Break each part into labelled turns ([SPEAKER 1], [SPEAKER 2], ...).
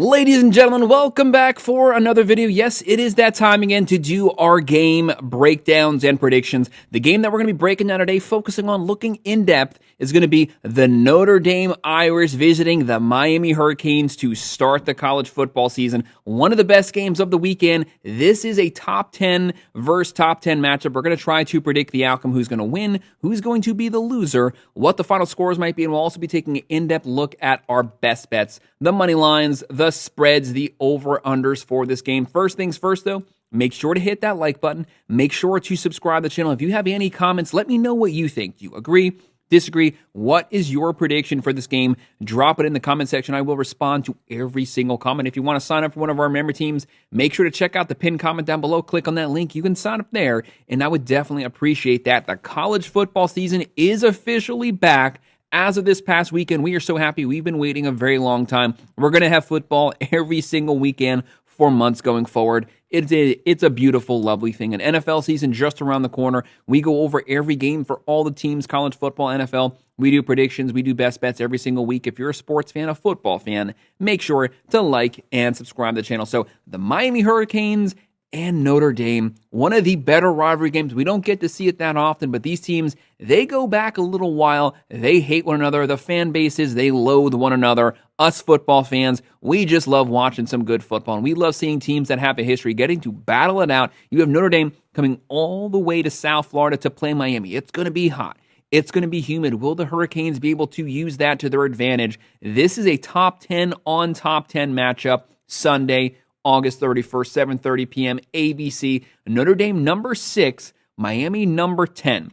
[SPEAKER 1] Ladies and gentlemen, welcome back for another video. Yes, it is that time again to do our game breakdowns and predictions. The game that we're going to be breaking down today, focusing on looking in depth, is going to be the Notre Dame Irish visiting the Miami Hurricanes to start the college football season. One of the best games of the weekend. This is a top 10 versus top 10 matchup. We're going to try to predict the outcome, who's going to win, who's going to be the loser, what the final scores might be, and we'll also be taking an in-depth look at our best bets, the money lines, the spreads, the over-unders for this game. First things first, though, make sure to hit that like button. Make sure to subscribe to the channel. If you have any comments, let me know what you think. Do you agree? Disagree? What is your prediction for this game? Drop it in the comment section. I will respond to every single comment. If you want to sign up for one of our member teams, make sure to check out the pinned comment down below. Click on that link. You can sign up there, and I would definitely appreciate that. The college football season is officially back. As of this past weekend, we are so happy. We've been waiting a very long time. We're going to have football every single weekend for months going forward. It's a beautiful, lovely thing. An NFL season just around the corner. We go over every game for all the teams, college football, NFL. We do predictions. We do best bets every single week. If you're a sports fan, a football fan, make sure to like and subscribe to the channel. So the Miami Hurricanes and Notre Dame, one of the better rivalry games. We don't get to see it that often, but these teams, they go back a little while. They hate one another. The fan bases, they loathe one another. Us football fans, we just love watching some good football, and we love seeing teams that have a history getting to battle it out. You have Notre Dame coming all the way to South Florida to play Miami. It's going to be hot. It's going to be humid. Will the Hurricanes be able to use that to their advantage? This is a top 10 on top 10 matchup Sunday, August 31st, 7:30 p.m., ABC. Notre Dame number 6, Miami number 10.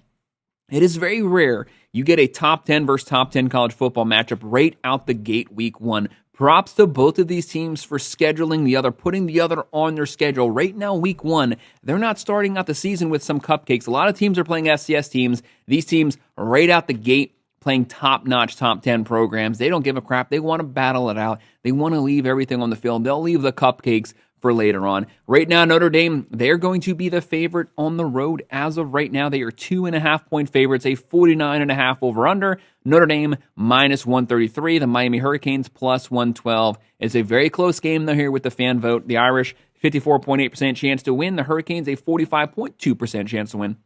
[SPEAKER 1] It is very rare you get a top 10 versus top 10 college football matchup right out the gate week 1. Props to both of these teams for scheduling the other, putting the other on their schedule. Right now, week 1, they're not starting out the season with some cupcakes. A lot of teams are playing FCS teams. These teams, right out the gate, playing top-notch top 10 programs. They don't give a crap. They want to battle it out. They want to leave everything on the field. They'll leave the cupcakes for later on. Right now, Notre Dame, they're going to be the favorite on the road. As of right now, they are 2.5-point favorites, a 49.5 over-under. Notre Dame minus 133. The Miami Hurricanes plus 112. It's a very close game, though, here with the fan vote. The Irish, 54.8% chance to win. The Hurricanes, a 45.2% chance to win.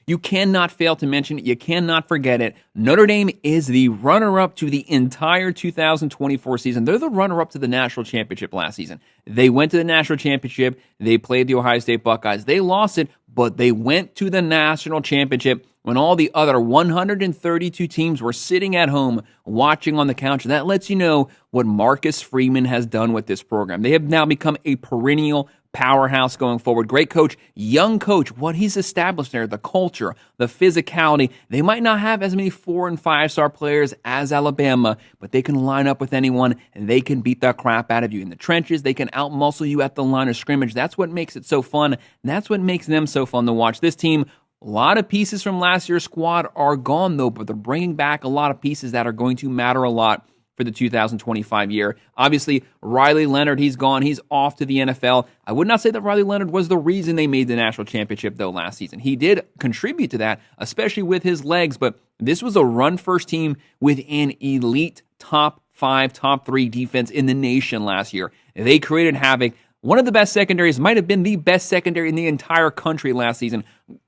[SPEAKER 1] You cannot fail to mention it. You cannot forget it. Notre Dame is the runner-up to the entire 2024 season. They're the runner-up to the national championship last season. They went to the national championship. They played the Ohio State Buckeyes. They lost it, but they went to the national championship when all the other 132 teams were sitting at home watching on the couch. That lets you know what Marcus Freeman has done with this program. They have now become a perennial powerhouse going forward. Great coach, young coach, what he's established there, the culture, the physicality. They might not have as many 4- and 5-star players as Alabama, but they can line up with anyone and they can beat the crap out of you in the trenches. They can outmuscle you at the line of scrimmage. That's what makes it so fun. That's what makes them so fun to watch. This team, a lot of pieces from last year's squad are gone, though, but they're bringing back a lot of pieces that are going to matter a lot for the 2025 year. Obviously, Riley Leonard, he's gone. He's off to the NFL. I would not say that Riley Leonard was the reason they made the national championship, though, last season. He did contribute to that, especially with his legs, but this was a run-first team with an elite top 5, top 3 defense in the nation last year. They created havoc. One of the best secondaries, might have been the best secondary in the entire country last season.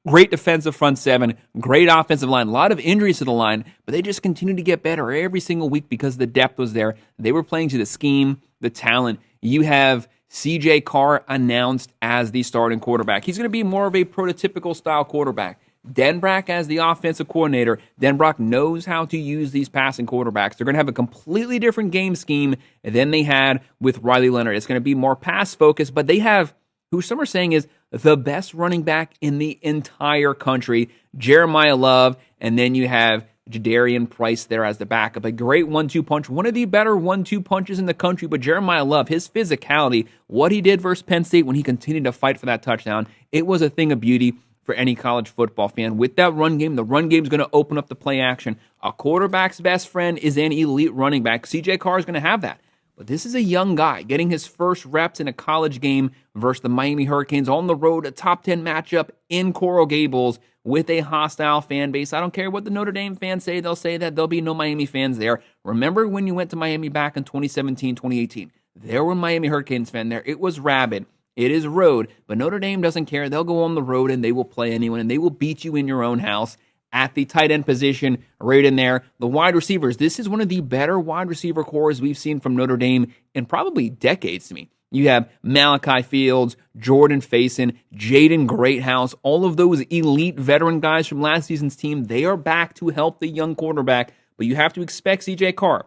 [SPEAKER 1] Great defensive front seven, great offensive line, a lot of injuries to the line, but they just continued to get better every single week because the depth was there. They were playing to the scheme, the talent. You have CJ Carr announced as the starting quarterback. He's going to be more of a prototypical style quarterback. Denbrock as the offensive coordinator. Denbrock knows how to use these passing quarterbacks. They're going to have a completely different game scheme than they had with Riley Leonard. It's going to be more pass-focused, but they have, who some are saying is the best running back in the entire country, Jeremiah Love, and then you have Jadarian Price there as the backup. A great 1-2 punch, one of the better 1-2 punches in the country, but Jeremiah Love, his physicality, what he did versus Penn State when he continued to fight for that touchdown, it was a thing of beauty for any college football fan. With that run game, the run game is going to open up the play action. A quarterback's best friend is an elite running back. CJ Carr is going to have that. But this is a young guy getting his first reps in a college game versus the Miami Hurricanes on the road, a top 10 matchup in Coral Gables with a hostile fan base. I don't care what the Notre Dame fans say. They'll say that there'll be no Miami fans there. Remember when you went to Miami back in 2017, 2018? There were Miami Hurricanes fans there. It was rabid. It is road, but Notre Dame doesn't care. They'll go on the road and they will play anyone, and they will beat you in your own house. At the tight end position, right in there. The wide receivers, this is one of the better wide receiver cores we've seen from Notre Dame in probably decades to me. You have Malachi Fields, Jordan Faison, Jaden Greathouse, all of those elite veteran guys from last season's team. They are back to help the young quarterback, but you have to expect CJ Carr.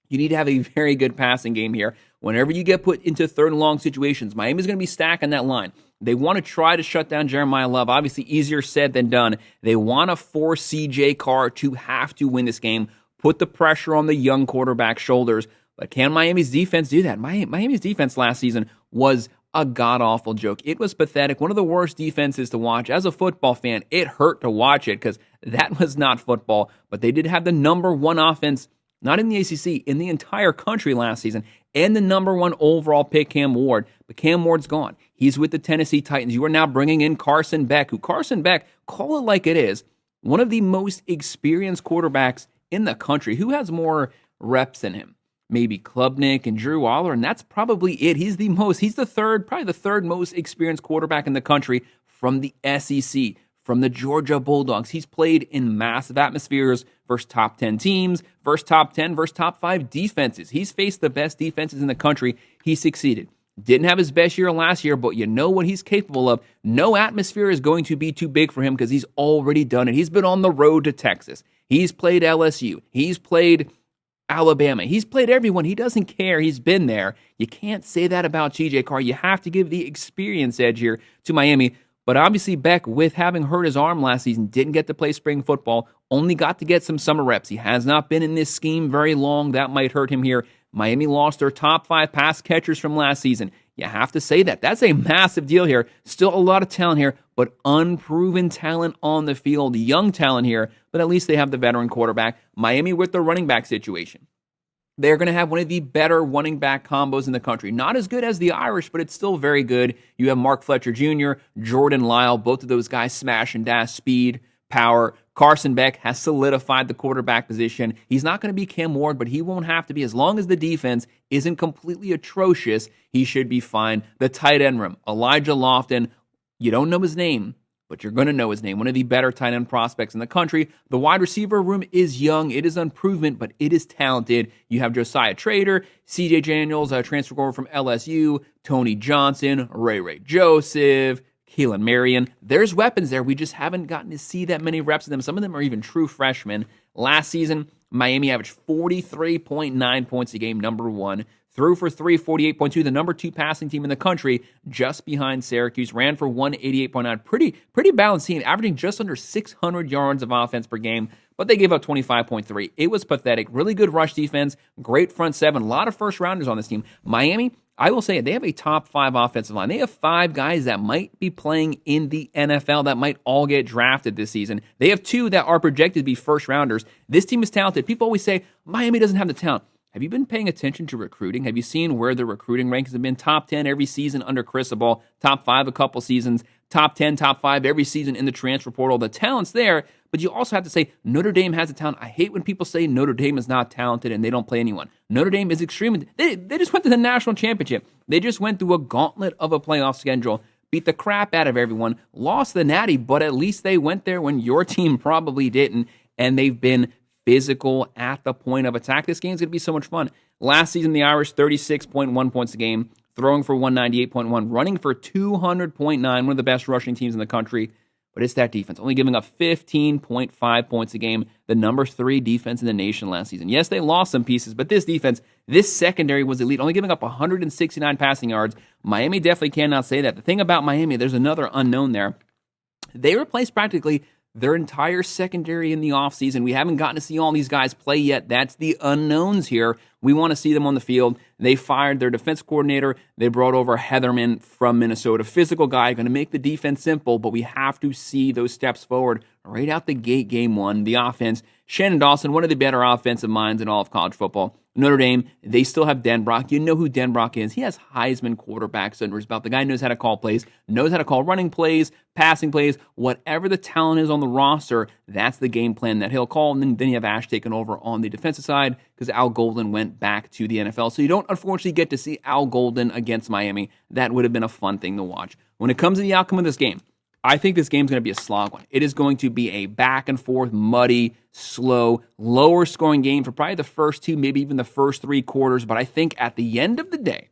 [SPEAKER 1] You need to have a very good passing game here. Whenever you get put into third and long situations, Miami's going to be stacking that line. They want to try to shut down Jeremiah Love. Obviously, easier said than done. They want to force C.J. Carr to have to win this game, put the pressure on the young quarterback's shoulders. But can Miami's defense do that? Miami's defense last season was a god-awful joke. It was pathetic. One of the worst defenses to watch. As a football fan, it hurt to watch it because that was not football. But they did have the number one offense, not in the ACC, in the entire country last season, and the number one overall pick, Cam Ward. But Cam Ward's gone. He's with the Tennessee Titans. You are now bringing in Carson Beck, who Carson Beck, call it like it is, one of the most experienced quarterbacks in the country. Who has more reps than him? Maybe Klubnik and Drew Waller, and that's probably it. He's the third most experienced quarterback in the country from the SEC, from the Georgia Bulldogs. He's played in massive atmospheres versus top 10 teams, versus top 10, versus top 5 defenses. He's faced the best defenses in the country. He succeeded. Didn't have his best year last year, but you know what he's capable of. No atmosphere is going to be too big for him because he's already done it. He's been on the road to Texas. He's played LSU. He's played Alabama. He's played everyone. He doesn't care. He's been there. You can't say that about CJ Carr. You have to give the experience edge here to Miami. But obviously Beck, with having hurt his arm last season, didn't get to play spring football, only got to get some summer reps. He has not been in this scheme very long. That might hurt him here. Miami lost their top 5 pass catchers from last season. You have to say that. That's a massive deal here. Still a lot of talent here, but unproven talent on the field. Young talent here, but at least they have the veteran quarterback. Miami with the running back situation. They're going to have one of the better running back combos in the country. Not as good as the Irish, but it's still very good. You have Mark Fletcher Jr., Jordan Lyle, both of those guys smash and dash, speed, power. Carson Beck has solidified the quarterback position. He's not going to be Cam Ward, but he won't have to be. As long as the defense isn't completely atrocious, he should be fine. The tight end room, Elijah Lofton, you don't know his name, but you're going to know his name. One of the better tight end prospects in the country. The wide receiver room is young. It is unproven, but it is talented. You have Josiah Trader, C.J. Daniels, transfer over from LSU, Tony Johnson, Ray Joseph, Keelan Marion. There's weapons there. We just haven't gotten to see that many reps of them. Some of them are even true freshmen. Last season, Miami averaged 43.9 points a game, number one. Threw for 348.2, the number 2 passing team in the country, just behind Syracuse. Ran for 188.9. Pretty balanced team, averaging just under 600 yards of offense per game, but they gave up 25.3. It was pathetic. Really good rush defense, great front seven, a lot of first-rounders on this team. Miami, I will say it, they have a top 5 offensive line. They have 5 guys that might be playing in the NFL that might all get drafted this season. They have 2 that are projected to be first-rounders. This team is talented. People always say, Miami doesn't have the talent. Have you been paying attention to recruiting? Have you seen where the recruiting rankings have been? Top 10 every season under Cristobal, top 5 a couple seasons, top 10, top 5 every season in the transfer portal. The talent's there, but you also have to say Notre Dame has a talent. I hate when people say Notre Dame is not talented and they don't play anyone. Notre Dame is extremely... They just went to the national championship. They just went through a gauntlet of a playoff schedule, beat the crap out of everyone, lost the Natty, but at least they went there when your team probably didn't, and they've been physical at the point of attack. This game's going to be so much fun. Last season, the Irish, 36.1 points a game, throwing for 198.1, running for 200.9, one of the best rushing teams in the country. But it's that defense, only giving up 15.5 points a game, the number 3 defense in the nation last season. Yes, they lost some pieces, but this defense, this secondary was elite, only giving up 169 passing yards. Miami definitely cannot say that. The thing about Miami, there's another unknown there. They replaced practically their entire secondary in the offseason. We haven't gotten to see all these guys play yet. That's the unknowns here. We want to see them on the field. They fired their defense coordinator. They brought over Heatherman from Minnesota. Physical guy, going to make the defense simple, but we have to see those steps forward right out the gate game one. The offense, Shannon Dawson, one of the better offensive minds in all of college football. Notre Dame, they still have Denbrock. You know who Denbrock is. He has Heisman quarterbacks under his belt. The guy knows how to call plays, knows how to call running plays, passing plays, whatever the talent is on the roster, that's the game plan that he'll call. And then you have Ash taking over on the defensive side because Al Golden went back to the NFL. So you don't unfortunately get to see Al Golden against Miami. That would have been a fun thing to watch. When it comes to the outcome of this game, I think this game's going to be a slog one. It is going to be a back and forth, muddy, slow, lower scoring game for probably the first two, maybe even the first three quarters. But I think at the end of the day,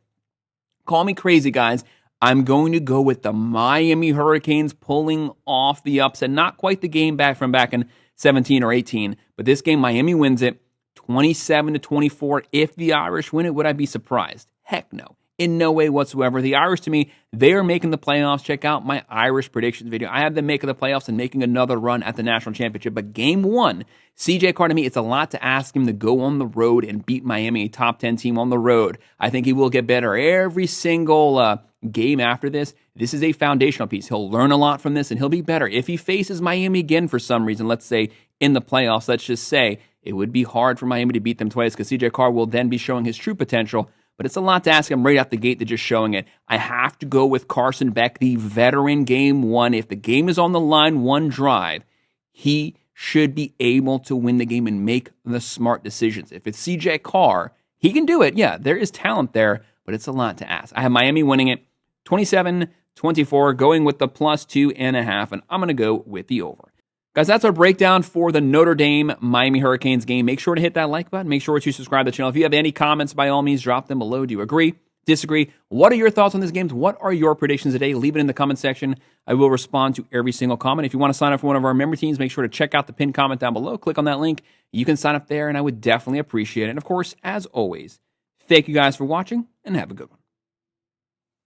[SPEAKER 1] call me crazy, guys, I'm going to go with the Miami Hurricanes pulling off the upset. Not quite the game back in 17 or 18, but this game, Miami wins it 27-24. If the Irish win it, would I be surprised? Heck no. In no way whatsoever. The Irish, to me, they are making the playoffs. Check out my Irish predictions video. I have them making the playoffs and making another run at the national championship. But game one, CJ Carr, to me, it's a lot to ask him to go on the road and beat Miami, a top 10 team on the road. I think he will get better every single game after this. This is a foundational piece. He'll learn a lot from this, and he'll be better. If he faces Miami again for some reason, let's say in the playoffs, let's just say, it would be hard for Miami to beat them twice because CJ Carr will then be showing his true potential. But it's a lot to ask him right out the gate to just showing it. I have to go with Carson Beck, the veteran game one. If the game is on the line, one drive, he should be able to win the game and make the smart decisions. If it's CJ Carr, he can do it. Yeah, there is talent there, but it's a lot to ask. I have Miami winning it 27-24, going with the +2.5, and I'm going to go with the over. Guys, that's our breakdown for the Notre Dame Miami Hurricanes game. Make sure to hit that like button. Make sure to subscribe to the channel. If you have any comments, by all means, drop them below. Do you agree? Disagree? What are your thoughts on this game? What are your predictions today? Leave it in the comment section. I will respond to every single comment. If you want to sign up for one of our member teams, make sure to check out the pinned comment down below. Click on that link. You can sign up there, and I would definitely appreciate it. And, of course, as always, thank you guys for watching, and have a good one.